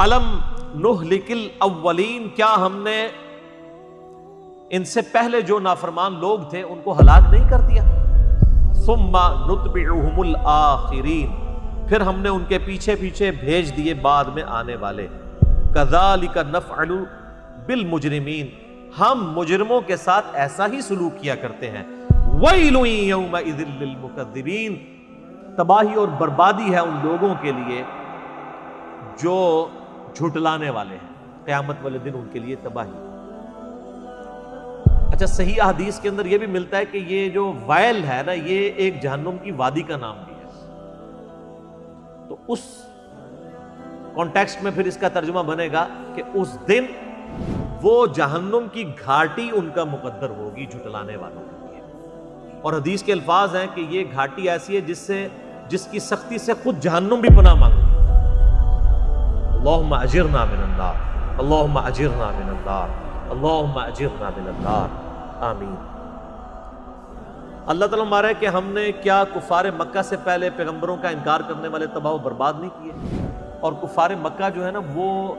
الم نہلکل اولین، کیا ہم نے ان سے پہلے جو نافرمان لوگ تھے ان کو ہلاک نہیں کر دیا؟ ثم نتبعہم الآخرین، پھر ہم نے ان کے پیچھے پیچھے بھیج دیے بعد میں آنے والے۔ کذالک نفعل بالمجرمین، ہم مجرموں کے ساتھ ایسا ہی سلوک کیا کرتے ہیں۔ ویل یومئذ للمکذبین، تباہی اور بربادی ہے ان لوگوں کے لیے جو جھٹلانے والے ہیں، قیامت والے دن ان کے لیے تباہی۔ اچھا، صحیح احادیث کے اندر یہ بھی ملتا ہے کہ یہ جو ویل ہے نا، یہ ایک جہنم کی وادی کا نام بھی ہے۔ تو اس کانٹیکسٹ میں پھر اس کا ترجمہ بنے گا کہ اس دن وہ جہنم کی گھاٹی ان کا مقدر ہوگی جھٹلانے والوں کے لیے۔ اور حدیث کے الفاظ ہیں کہ یہ گھاٹی ایسی ہے جس کی سختی سے خود جہنم بھی پناہ مانگتی ہے۔ اللہم اجرنا من النار، اللہم اجرنا من النار، اللہم اجرنا من النار، آمین۔ اللہ تعالیٰ ہمارا ہے کہ ہم نے کیا کفار مکہ سے پہلے پیغمبروں کا انکار کرنے والے تباہ و برباد نہیں کیے؟ اور کفار مکہ جو ہے نا، وہ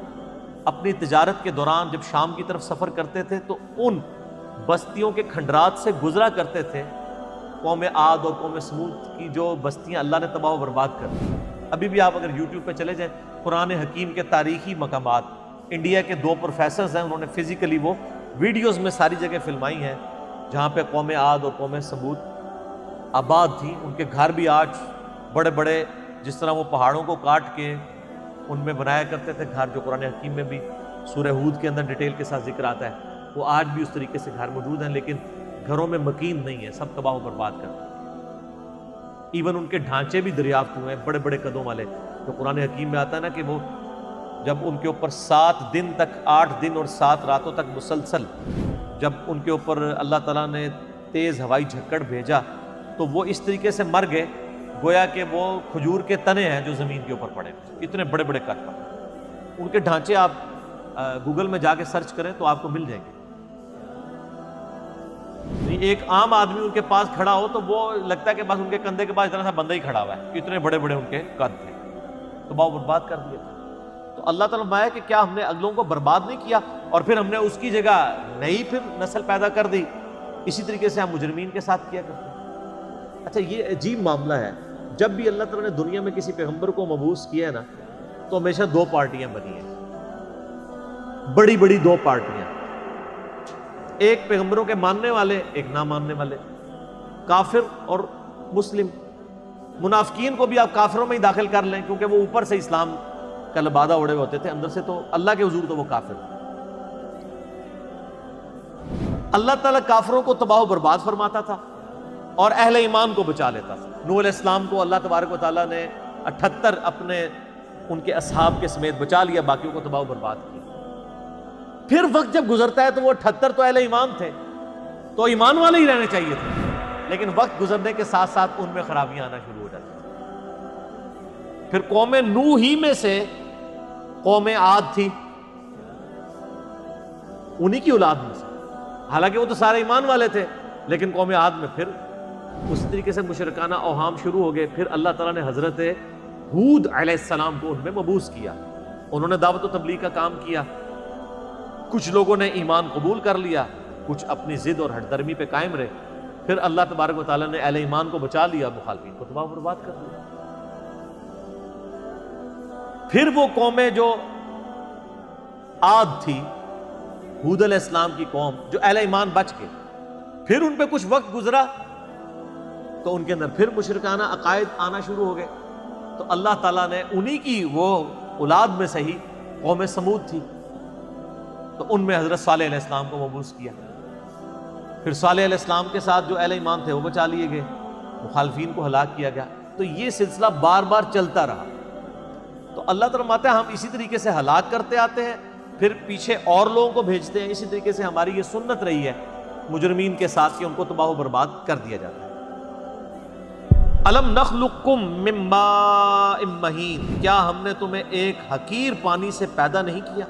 اپنی تجارت کے دوران جب شام کی طرف سفر کرتے تھے تو ان بستیوں کے کھنڈرات سے گزرا کرتے تھے۔ قوم عاد اور قوم سمود کی جو بستیاں اللہ نے تباہ و برباد کر دی۔ ابھی بھی آپ اگر یوٹیوب پہ چلے جائیں، قرآن حکیم کے تاریخی مقامات، انڈیا کے 2 پروفیسرز ہیں، انہوں نے فزیکلی وہ ویڈیوز میں ساری جگہ فلمائی ہیں جہاں پہ قوم عاد اور قوم سمود آباد تھی۔ ان کے گھر بھی آج بڑے بڑے، جس طرح وہ پہاڑوں کو کاٹ کے ان میں بنایا کرتے تھے گھر، جو قرآن حکیم میں بھی سورہ ہود کے اندر ڈیٹیل کے ساتھ ذکر آتا ہے، وہ آج بھی اس طریقے سے گھر موجود ہیں، لیکن گھروں میں مکین نہیں ہے، سب تباہ و برباد کر دیا۔ ایون ان کے ڈھانچے بھی دریافت ہوئے ہیں بڑے بڑے قدوں والے، جو قرآن حکیم میں آتا ہے نا کہ وہ جب ان کے اوپر 7 دن تک، 8 دن اور 7 راتوں تک مسلسل جب ان کے اوپر اللہ تعالیٰ نے تیز ہوائی جھکڑ بھیجا تو وہ اس طریقے سے مر گئے گویا کہ وہ کھجور کے تنے ہیں جو زمین کے اوپر پڑے، اتنے بڑے بڑے قد پر۔ ان کے ڈھانچے آپ گوگل میں جا کے سرچ کریں تو آپ کو مل جائیں گے۔ ایک عام آدمی ان کے پاس کھڑا ہو تو وہ لگتا ہے کہ بس ان کے کندھے کے پاس اتنا سا بندہ ہی کھڑا ہوا ہے، اتنے بڑے بڑے ان کے قد تھے، تباہ و برباد کر دیا۔ تو اللہ تعالیٰ نے فرمایا کہ کیا ہم نے اگلوں کو برباد نہیں کیا اور پھر ہم نے اس کی جگہ نئی پھر نسل پیدا کر دی؟ اسی طریقے سے ہم مجرمین کے ساتھ کیا کرتے ہیں۔ اچھا، یہ عجیب معاملہ ہے، جب بھی اللہ تعالیٰ نے دنیا میں کسی پیغمبر کو مبعوث کیا ہے نا، تو ہمیشہ 2 پارٹیاں بنی ہیں، بڑی بڑی 2 پارٹیاں، ایک پیغمبروں کے ماننے والے، ایک نہ ماننے والے، کافر اور مسلم۔ منافقین کو بھی آپ کافروں میں ہی داخل کر لیں، کیونکہ وہ اوپر سے اسلام کا لبادہ اڑے ہوتے تھے، اندر سے تو اللہ کے حضور تو وہ کافر تھے۔ اللہ تعالیٰ کافروں کو تباہ و برباد فرماتا تھا اور اہل ایمان کو بچا لیتا تھا۔ نوح علیہ السلام کو اللہ تبارک و تعالیٰ نے 78 اپنے ان کے اصحاب کے سمیت بچا لیا، باقیوں کو تباہ و برباد کیا۔ پھر وقت جب گزرتا ہے تو وہ 78 تو اہل ایمان تھے، تو ایمان والے ہی رہنے چاہیے تھے، لیکن وقت گزرنے کے ساتھ ساتھ ان میں خرابیاں آنا شروع ہو جاتی تھیں۔ پھر قوم نوح ہی میں سے قوم عاد تھی، انہی کی اولاد میں سے، حالانکہ وہ تو سارے ایمان والے تھے، لیکن قوم عاد میں پھر اس طریقے سے مشرکانہ اوہام شروع ہو گئے۔ پھر اللہ تعالیٰ نے حضرت ہود علیہ السلام کو ان میں مبعوث کیا، انہوں نے دعوت و تبلیغ کا کام کیا، کچھ لوگوں نے ایمان قبول کر لیا، کچھ اپنی ضد اور ہٹ درمی پہ قائم رہے۔ پھر اللہ تبارک و تعالیٰ نے اہل ایمان کو بچا لیا، مخالفین کو تباہ و برباد کر دیا۔ پھر وہ قومیں جو عاد تھی، ہود علیہ السلام کی قوم، جو اہل ایمان بچ گئے، پھر ان پہ کچھ وقت گزرا تو ان کے اندر پھر مشرکانہ عقائد آنا شروع ہو گئے، تو اللہ تعالیٰ نے انہی کی وہ اولاد میں سے ہی قوم سمود تھی، تو ان میں حضرت صالح علیہ السلام کو مبعوث کیا۔ پھر صالح علیہ السلام کے ساتھ جو اہل ایمان تھے وہ بچا لیے گئے، مخالفین کو ہلاک کیا گیا۔ تو یہ سلسلہ بار بار چلتا رہا۔ تو اللہ تعالیٰ فرماتا ہے ہم اسی طریقے سے ہلاک کرتے آتے ہیں، پھر پیچھے اور لوگوں کو بھیجتے ہیں۔ اسی طریقے سے ہماری یہ سنت رہی ہے مجرمین کے ساتھ کہ ان کو تباہ و برباد کر دیا جاتا ہے۔ الم نخلقکم من ماء مہین، کیا ہم نے تمہیں ایک حقیر پانی سے پیدا نہیں کیا،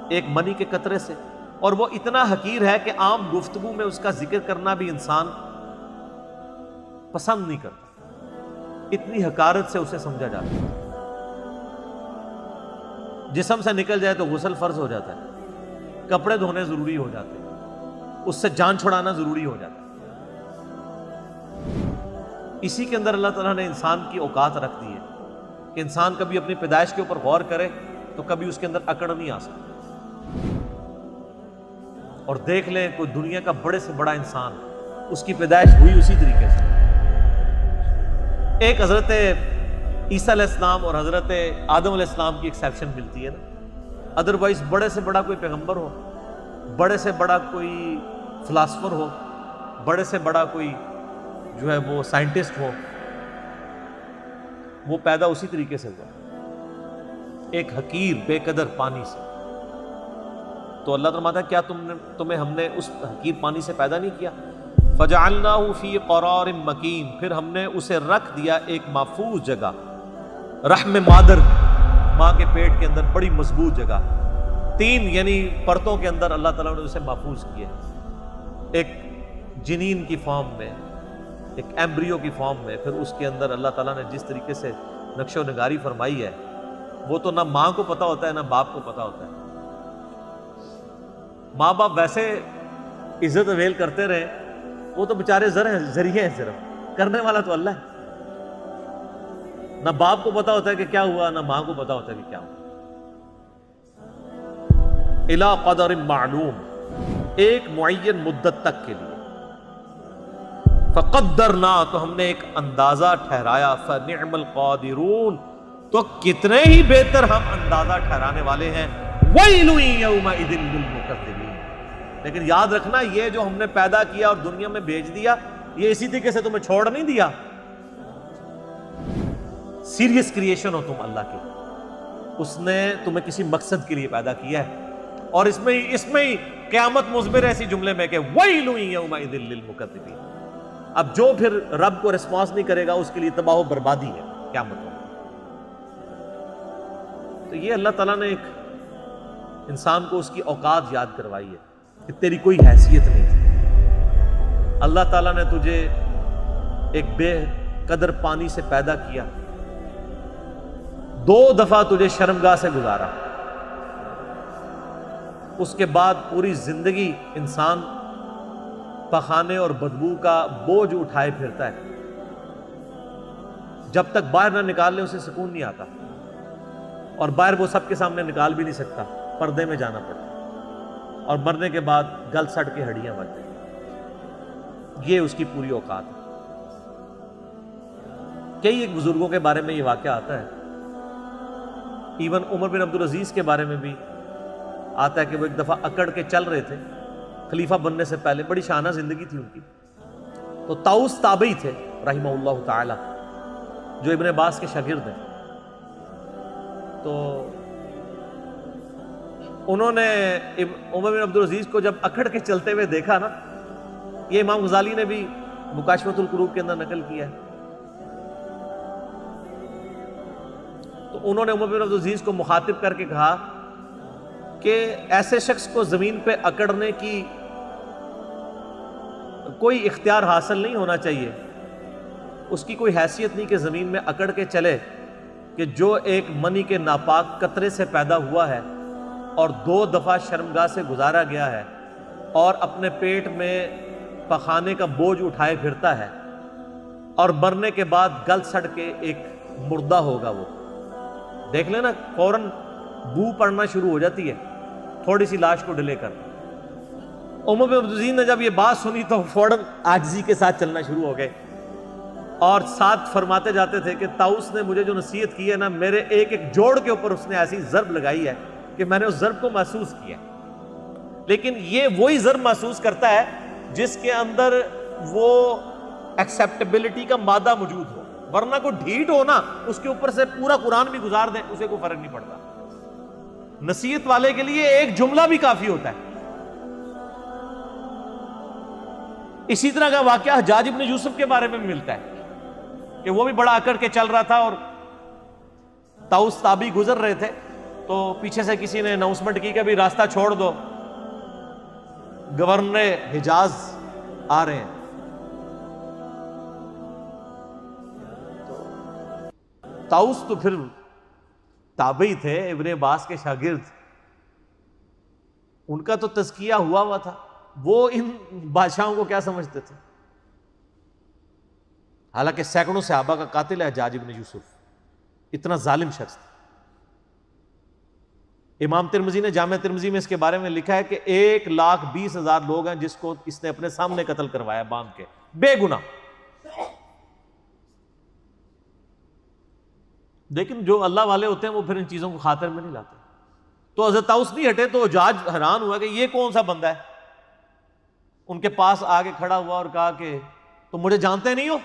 ایک منی کے قطرے سے؟ اور وہ اتنا حقیر ہے کہ عام گفتگو میں اس کا ذکر کرنا بھی انسان پسند نہیں کرتا، اتنی حقارت سے اسے سمجھا جاتا ہے۔ جسم سے نکل جائے تو غسل فرض ہو جاتا ہے، کپڑے دھونے ضروری ہو جاتے ہیں، اس سے جان چھڑانا ضروری ہو جاتا ہے۔ اسی کے اندر اللہ تعالیٰ نے انسان کی اوقات رکھ دی ہے کہ انسان کبھی اپنی پیدائش کے اوپر غور کرے تو کبھی اس کے اندر اکڑ نہیں آ سکتی۔ اور دیکھ لیں کوئی دنیا کا بڑے سے بڑا انسان، اس کی پیدائش ہوئی اسی طریقے سے۔ ایک حضرت عیسیٰ علیہ السلام اور حضرت آدم علیہ السلام کی ایکسیپشن ملتی ہے نا، ادروائز بڑے سے بڑا کوئی پیغمبر ہو، بڑے سے بڑا کوئی فلاسفر ہو، بڑے سے بڑا کوئی جو ہے وہ سائنٹسٹ ہو، وہ پیدا اسی طریقے سے ہوا، ایک حقیر بے قدر پانی سے۔ تو اللہ فرماتا ہے کیا تمہیں ہم نے اس حقیر پانی سے پیدا نہیں کیا؟ فَجَعَلْنَاهُ فِي قَرَارٍ مَّكِينٍ، پھر ہم نے اسے رکھ دیا ایک محفوظ جگہ، رحم مادر، ماں کے پیٹ کے اندر بڑی مضبوط جگہ، 3 یعنی پرتوں کے اندر اللہ تعالیٰ نے اسے محفوظ کیا، ایک جنین کی فارم میں، ایک ایمبریو کی فارم میں، پھر اس کے اندر اللہ تعالیٰ نے جس طریقے سے نقش و نگاری فرمائی ہے وہ تو نہ ماں کو پتا ہوتا ہے نہ باپ کو پتا ہوتا ہے۔ ماں باپ ویسے عزت اویل کرتے رہے، وہ تو بیچارے ذریعے ہیں، صرف کرنے والا تو اللہ ہے۔ نہ باپ کو پتا ہوتا ہے کہ کیا ہوا، نہ ماں کو پتا ہوتا ہے کہ کیا ہوا۔ الی قدر معلوم، ایک معین مدت تک کے لیے۔ فقدرنا، تو ہم نے ایک اندازہ ٹھہرایا، فنعم القادرون، تو کتنے ہی بہتر ہم اندازہ ٹھہرانے والے ہیں۔ ویل یومئذ للمکذبین، لیکن یاد رکھنا یہ جو ہم نے پیدا کیا اور دنیا میں بھیج دیا، یہ اسی طریقے سے تمہیں چھوڑ نہیں دیا۔ سیریس کریشن ہو تم اللہ کی، اس نے تمہیں کسی مقصد کے لیے پیدا کیا ہے، اور اس میں ہی قیامت مزمر ایسی جملے میں کہ ویل یومئذ للمکذبین۔ اب جو پھر رب کو ریسپانس نہیں کرے گا اس کے لیے تباہ و بربادی ہے قیامت میں۔ تو یہ اللہ تعالیٰ نے ایک انسان کو اس کی اوقات یاد کروائی ہے کہ تیری کوئی حیثیت نہیں تھی، اللہ تعالیٰ نے تجھے ایک بے قدر پانی سے پیدا کیا، 2 دفعہ تجھے شرمگاہ سے گزارا، اس کے بعد پوری زندگی انسان پخانے اور بدبو کا بوجھ اٹھائے پھرتا ہے، جب تک باہر نہ نکال لے اسے سکون نہیں آتا، اور باہر وہ سب کے سامنے نکال بھی نہیں سکتا، پردے میں جانا پڑتا، اور مرنے کے بعد گل سڑ کے ہڈیاں بچ جائیں۔ یہ اس کی پوری اوقات ہے۔ کئی ایک بزرگوں کے بارے میں یہ واقعہ آتا ہے، ایون عمر بن عبدالعزیز کے بارے میں بھی آتا ہے کہ وہ ایک دفعہ اکڑ کے چل رہے تھے خلیفہ بننے سے پہلے، بڑی شانہ زندگی تھی ان کی۔ تو طاؤس تابعی تھے رحمہ اللہ تعالی، جو ابن عباس کے شاگرد ہیں۔ تو انہوں نے عمر بن عبدالعزیز کو جب اکڑ کے چلتے ہوئے دیکھا نا، یہ امام غزالی نے بھی مکاشفۃ القلوب کے اندر نقل کیا ہے، تو انہوں نے عمر بن عبدالعزیز کو مخاطب کر کے کہا کہ ایسے شخص کو زمین پہ اکڑنے کی کوئی اختیار حاصل نہیں ہونا چاہیے، اس کی کوئی حیثیت نہیں کہ زمین میں اکڑ کے چلے، کہ جو ایک منی کے ناپاک قطرے سے پیدا ہوا ہے اور 2 دفعہ شرمگاہ سے گزارا گیا ہے اور اپنے پیٹ میں پخانے کا بوجھ اٹھائے پھرتا ہے، اور مرنے کے بعد گل سڑ کے ایک مردہ ہوگا۔ وہ دیکھ لینا فوراً بو پڑنا شروع ہو جاتی ہے تھوڑی سی لاش کو ڈلے کر۔ عمر بن عبدالعزیز نے جب یہ بات سنی تو فوراً عاجزی کے ساتھ چلنا شروع ہو گئے، اور ساتھ فرماتے جاتے تھے کہ طاؤس نے مجھے جو نصیحت کی ہے نا، میرے ایک ایک جوڑ کے اوپر اس نے ایسی ضرب لگائی ہے کہ میں نے اس ضرب کو محسوس کیا۔ لیکن یہ وہی ضرب محسوس کرتا ہے جس کے اندر وہ ایکسیپٹیبلٹی کا مادہ موجود ہو، ورنہ کوئی ڈھیٹ ہو نا، اس کے اوپر سے پورا قرآن بھی گزار دیں اسے کوئی فرق نہیں پڑتا۔ نصیحت والے کے لیے ایک جملہ بھی کافی ہوتا ہے۔ اسی طرح کا واقعہ حجاج ابن یوسف کے بارے میں بھی ملتا ہے کہ وہ بھی بڑا اکڑ کے چل رہا تھا، اور طاؤس تابعی گزر رہے تھے، تو پیچھے سے کسی نے اناؤنسمنٹ کی کہ ابھی راستہ چھوڑ دو، گورنر حجاز آ رہے ہیں۔ طاؤس تو پھر تابعی تھے، ابن عباس کے شاگرد، ان کا تو تزکیہ ہوا تھا، وہ ان بادشاہوں کو کیا سمجھتے تھے؟ حالانکہ سینکڑوں صحابہ کا قاتل ہے حجاج ابن یوسف، اتنا ظالم شخص تھا۔ امام ترمذی نے جامع ترمذی میں اس کے بارے میں لکھا ہے کہ 1,20,000 لوگ ہیں جس کو اس نے اپنے سامنے قتل کروایا باندھ کے، بے گناہ۔ لیکن جو اللہ والے ہوتے ہیں وہ پھر ان چیزوں کو خاطر میں نہیں لاتے۔ تو حضرت طاؤس نہیں ہٹے تو حجاج حیران ہوا کہ یہ کون سا بندہ ہے، ان کے پاس آگے کھڑا ہوا اور کہا کہ تم مجھے جانتے نہیں ہو؟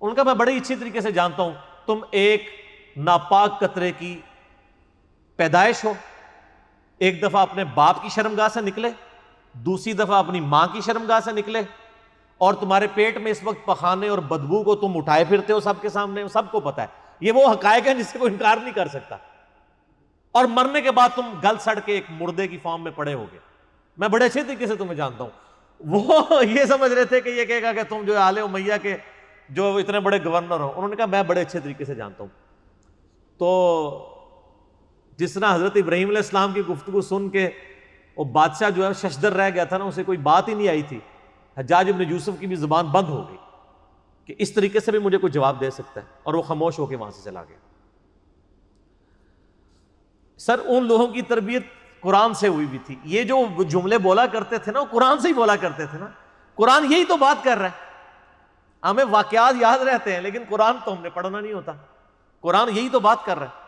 ان کا میں بڑی اچھی طریقے سے جانتا ہوں، تم ایک ناپاک قطرے کی پیدائش ہو، ایک دفعہ اپنے باپ کی شرمگاہ سے نکلے، دوسری دفعہ اپنی ماں کی شرمگاہ سے نکلے، اور تمہارے پیٹ میں اس وقت پخانے اور بدبو کو تم اٹھائے پھرتے ہو سب کے سامنے، سب کو پتا ہے، یہ وہ حقائق ہیں جس سے کوئی انکار نہیں کر سکتا، اور مرنے کے بعد تم گل سڑ کے ایک مردے کی فارم میں پڑے ہوگے، میں بڑے اچھے طریقے سے تمہیں جانتا ہوں۔ وہ یہ سمجھ رہے تھے کہ یہ کہے گا کہ تم جو آل امیہ کے جو اتنے بڑے گورنر ہو، انہوں نے کہا میں بڑے اچھے طریقے سے جانتا ہوں۔ تو جس طرح حضرت ابراہیم علیہ السلام کی گفتگو سن کے وہ بادشاہ جو ہے ششدر رہ گیا تھا نا، اسے کوئی بات ہی نہیں آئی تھی، حجاج ابن یوسف کی بھی زبان بند ہو گئی کہ اس طریقے سے بھی مجھے کوئی جواب دے سکتا ہے، اور وہ خاموش ہو کے وہاں سے چلا گیا۔ سر ان لوگوں کی تربیت قرآن سے ہوئی بھی تھی، یہ جو جملے بولا کرتے تھے نا وہ قرآن سے ہی بولا کرتے تھے نا، قرآن یہی تو بات کر رہا ہے۔ ہمیں واقعات یاد رہتے ہیں لیکن قرآن تو ہم نے پڑھنا نہیں ہوتا، قرآن یہی تو بات کر رہا ہے۔